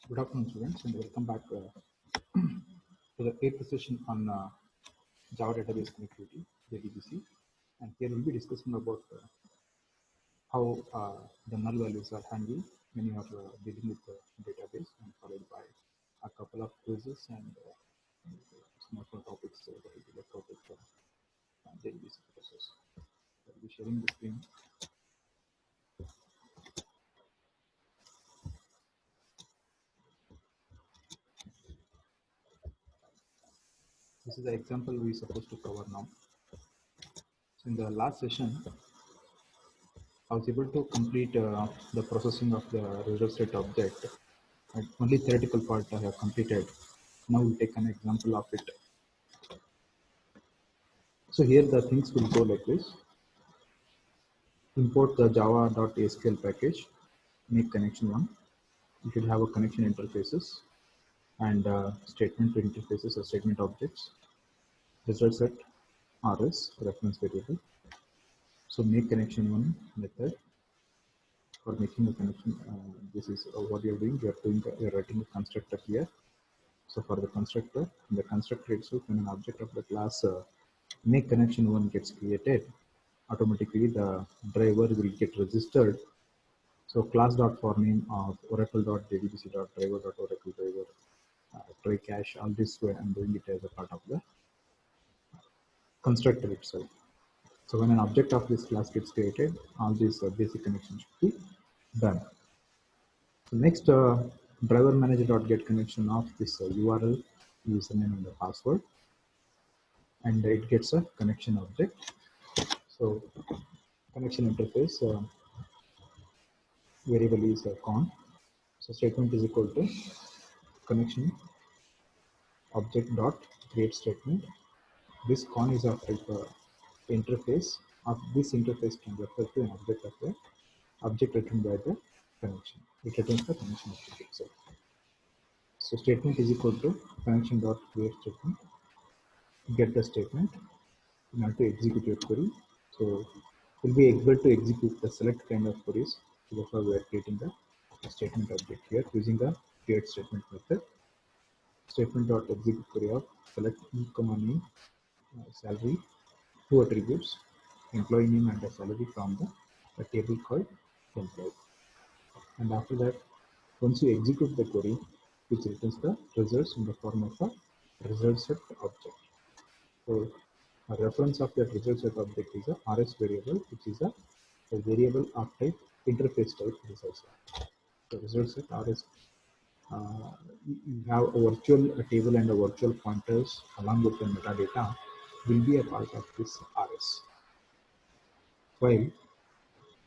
Good afternoon, students, and welcome back to the eighth session on Java Database Connectivity, JDBC. And here we'll be discussing about how the null values are handled when you are dealing with the database, and followed by a couple of quizzes and some other topics related topic for JDBC process. I'll be sharing the screen. This is the example we're supposed to cover now. So in the last session, I was able to complete the processing of the result set object. And only theoretical part I have completed. Now we'll take an example of it. So here the things will go like this. Import the java.asql package, make connection 1. You should have a connection interfaces and statement interfaces or statement objects. Result set rs, reference variable. So make connection 1 method. For making a connection, this is what you're doing. You're writing a constructor here. So for the constructor itself, when an object of the class make connection 1 gets created, automatically the driver will get registered. So class.forName of oracle.jdbc.driver.oracle driver, try cache, all this way I'm doing it as a part of the constructor itself. So when an object of this class gets created, all these basic connections should be done. So next, driver manager.get connection of this URL, username and the password, and it gets a connection object. So connection interface variable is con. So statement is equal to connection object dot create statement. This con is of type interface. Of this interface can refer to an object of the object returned by the connection. It returns the connection object itself. So statement is equal to connection dot create statement. Get the statement in order to execute your query. So we'll be able to execute the select kind of queries. So therefore we are creating the statement object here using the create statement method. Statement dot execute query of select e comma name, salary, two attributes, employee name and the salary from the table called employee. And after that, once you execute the query, which returns the results in the form of a result set object. So a reference of that result set object is a RS variable, which is a variable of type interface type result set. So result set RS, you have a virtual table and a virtual pointers along with the metadata will be a part of this RS. While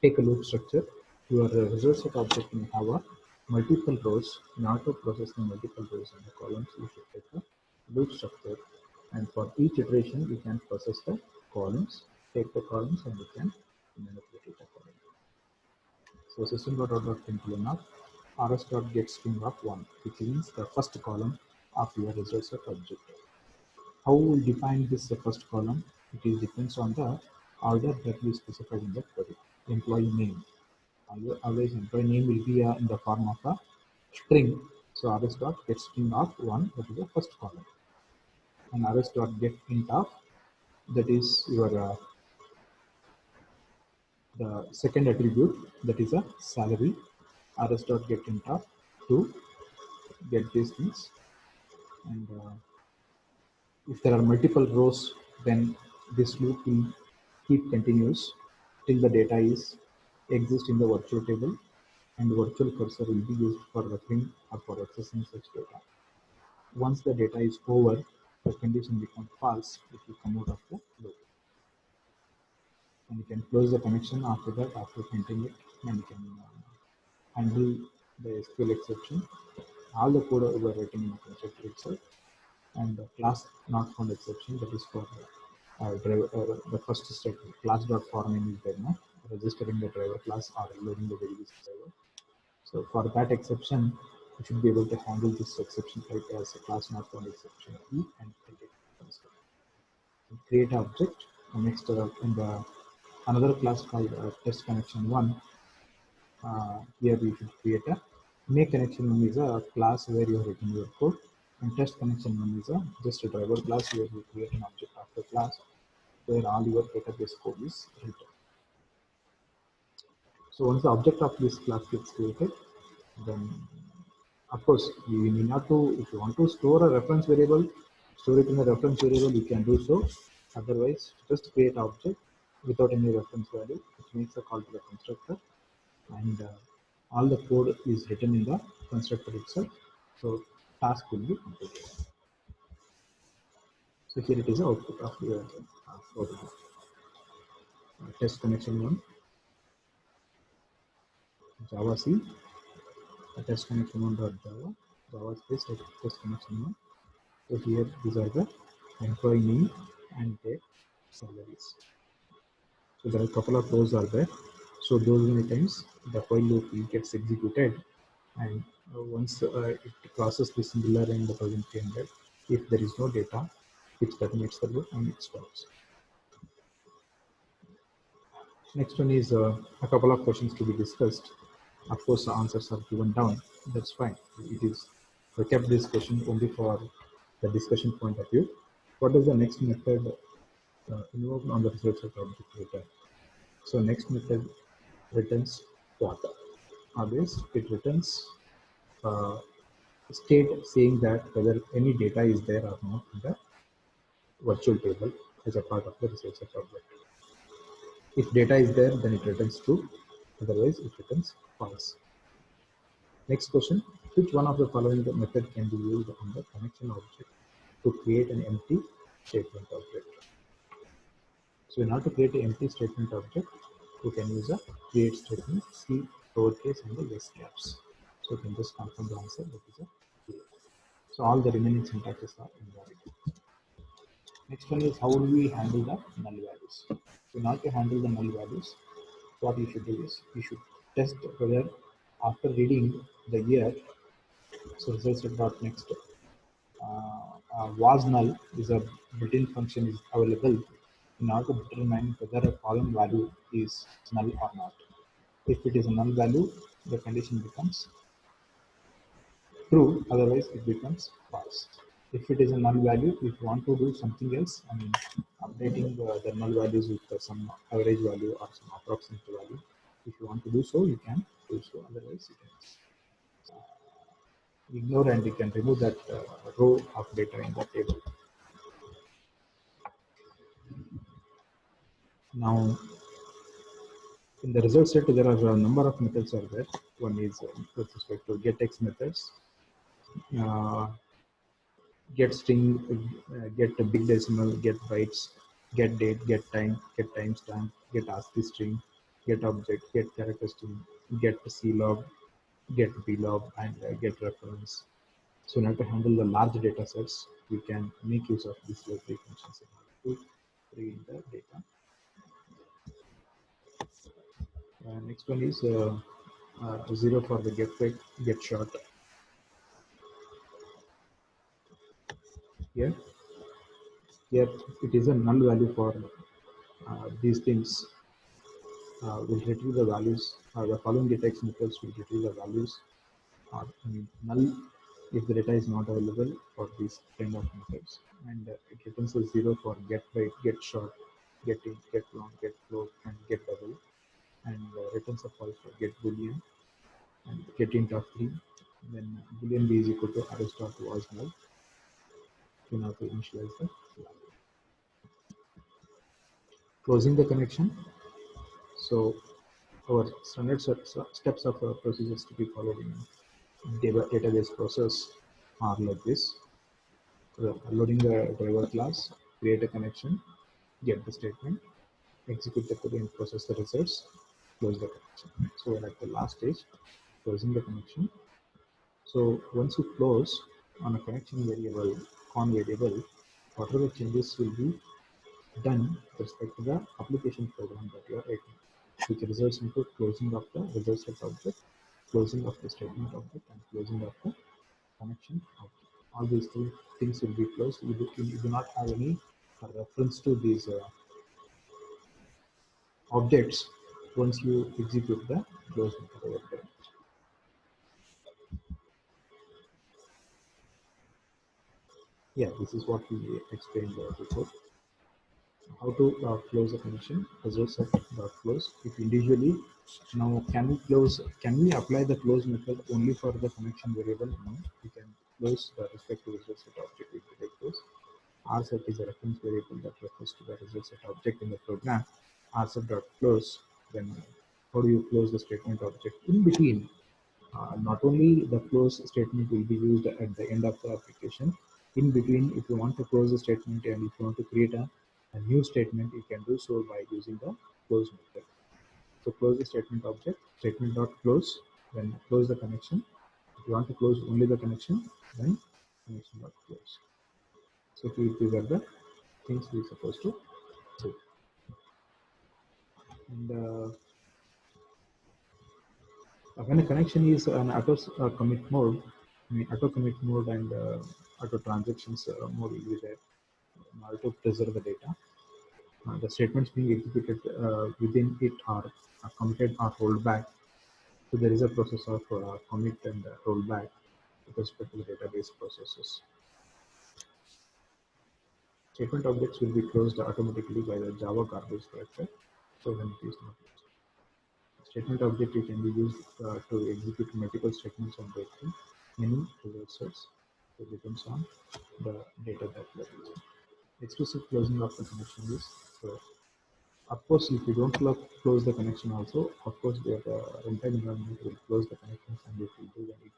take a loop structure, your result set object may have a multiple rows. In order to process the multiple rows and the columns, you should take a loop structure, and for each iteration you can process the columns, take the columns, and you can manipulate it accordingly. So system.out.println of rs.getString of 1, which means the first column of your result set object. How we define this first column? It depends on the order that we specified in the query. Employee name. Always employee name will be in the form of a string. So rs.getString of 1, that is the first column. And rs.getInt of, that is your the second attribute, that is a salary. rs.getInt of 2, get these things. And if there are multiple rows, then this loop will keep continuous till the data is exists in the virtual table, and the virtual cursor will be used for referring or for accessing such data. Once the data is over, the condition becomes false if you come out of the loop. And you can close the connection after that, after printing it, and you can handle the SQL exception. All the code we are writing in the constructor itself, and the class not found exception, that is for driver, the first statement, class.forName is there now, registering the driver class or loading the variables driver. So for that exception, you should be able to handle this exception type as a class not found exception E and print it. Create an object. And next, in the another class called test connection 1, here we should create a Make connection one is a class where you have written your code, and test connection one is a just a driver class where you create an object after class where all your database code is written. So once the object of this class gets created, then of course you need not to, if you want to store a reference variable, store it in a reference variable, you can do so. Otherwise, just create object without any reference value, which makes a call to the constructor, and all the code is written in the constructor itself. So task will be completed. So here it is the output of your test connection one, Java C, test connection one dot Java, Java space test connection one. So here these are the employee name and their salaries. So there are a couple of rows are there. So those many times the while loop gets executed, and once it crosses the singular and the 1300, if there is no data, it terminates the loop and it stops. Next one is a couple of questions to be discussed. Of course, the answers are given down. That's fine. It is. We kept this question only for the discussion point of view. What is the next method invoked on the results of object return? So next method returns what? Always it returns uh, state saying that whether any data is there or not in the virtual table as a part of the results of object. If data is there, then it returns true. Otherwise, it returns false. Next question, which one of the following method can be used on the connection object to create an empty statement object? So in order to create an empty statement object, you can use a create statement, C lowercase and the S caps. So you can just confirm the answer, that is a create. So all the remaining syntaxes are invalid. Next one is how do we handle the null values? So in order to handle the null values, what you should do is you should test whether after reading the year, so results.next was null is a built-in function is available in order to determine whether a column value is null or not. If it is a null value, the condition becomes true, otherwise it becomes false. If it is a null value, if you want to do something else, I mean updating the null values with some average value or some approximate value, if you want to do so, you can do so, otherwise you can ignore and you can remove that row of data in the table. Now, in the result set, there are a number of methods are there. One is with respect to getX methods, uh, get string, get a big decimal, get bytes, get date, get time, get timestamp, get ASCII string, get object, get character string, get CLOG, get VLOG, and get reference. So in order to handle the large data sets, we can make use of these library functions in order to read the data. Next one is 0 for the get quick, get short. Here, here it is a null value for these things. Will retrieve the values. The following getX methods will retrieve the values. Null if the data is not available for these kind of methods, and it returns a 0 for get byte, get short, get in, get long, get float, and get double, and returns a false for get boolean and get int of 3. Then boolean b is equal to arrest of was null. You have to initialize the value. Closing the connection. So our standard steps of procedures to be followed in database process are like this. Loading the driver class, create a connection, get the statement, execute the code and process the results, close the connection. So we're at the last stage, closing the connection. So once you close on a connection variable, con variable, whatever changes will be done with respect to the application program that you are writing, which results into closing of the result set object, closing of the statement object, and closing of the connection object. All these three things will be closed. You do not have any reference to these objects once you execute the close method over there. Yeah, this is what we explained before. How to close a connection, result set dot close. If individually, now can we apply the close method only for the connection variable? No, we can close the respective result set object if we take this. rset is a reference variable that refers to the result set object in the program. rset dot close. Then how do you close the statement object in between? Not only the close statement will be used at the end of the application. In between, if you want to close the statement and if you want to create a new statement, you can do so by using the close method. So close the statement object, statement dot close, then close the connection. If you want to close only the connection, then connection dot close. So these are the things we're supposed to do. And when a connection is an auto commit mode, I mean auto commit mode and auto transactions mode will be there in order to preserve the data. The statements being executed within it are committed or rolled back. So there is a process of commit and rollback with respect to the database processes. Statement objects will be closed automatically by the Java garbage collector. So when it is not used. Statement object can be used to execute multiple statements on breakthrough, many result sets. So it depends on the data that we are using. Exclusive closing of the connection is so. Of course, if you don't close the connection also, of course, the runtime environment will close the connections and it will do it.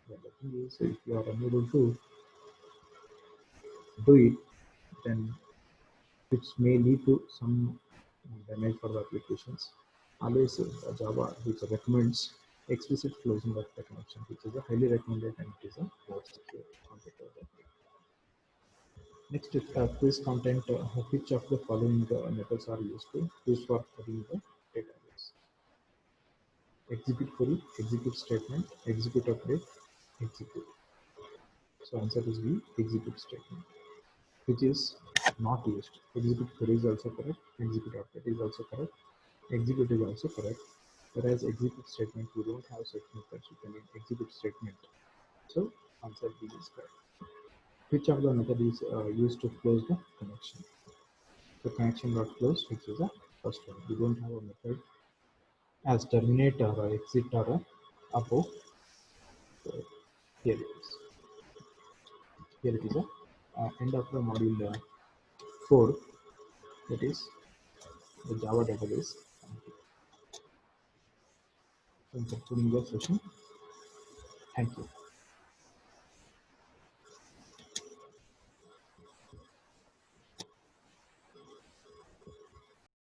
But the thing is, if you are unable to do it, then which may lead to some damage for the applications. Always Java which recommends explicit closing of the connection, which is a highly recommended and it is a more secure concept of that. Next, quiz content. Which of the following methods are used for querying the database? Execute query, execute statement, execute update, execute. So answer is B, execute statement, which is not used. Execute query is also correct. Execute update is also correct. Execute is also correct. Whereas execute statement, we don't have such methods. You can execute statement. So answer B is correct. Which of the method is used to close the connection? The connection dot close, which is the first one. We don't have a method as terminate or exit or a above. So here it is. Here it is a end of the module 4, that is the Java database. I'm concluding the session. Thank you.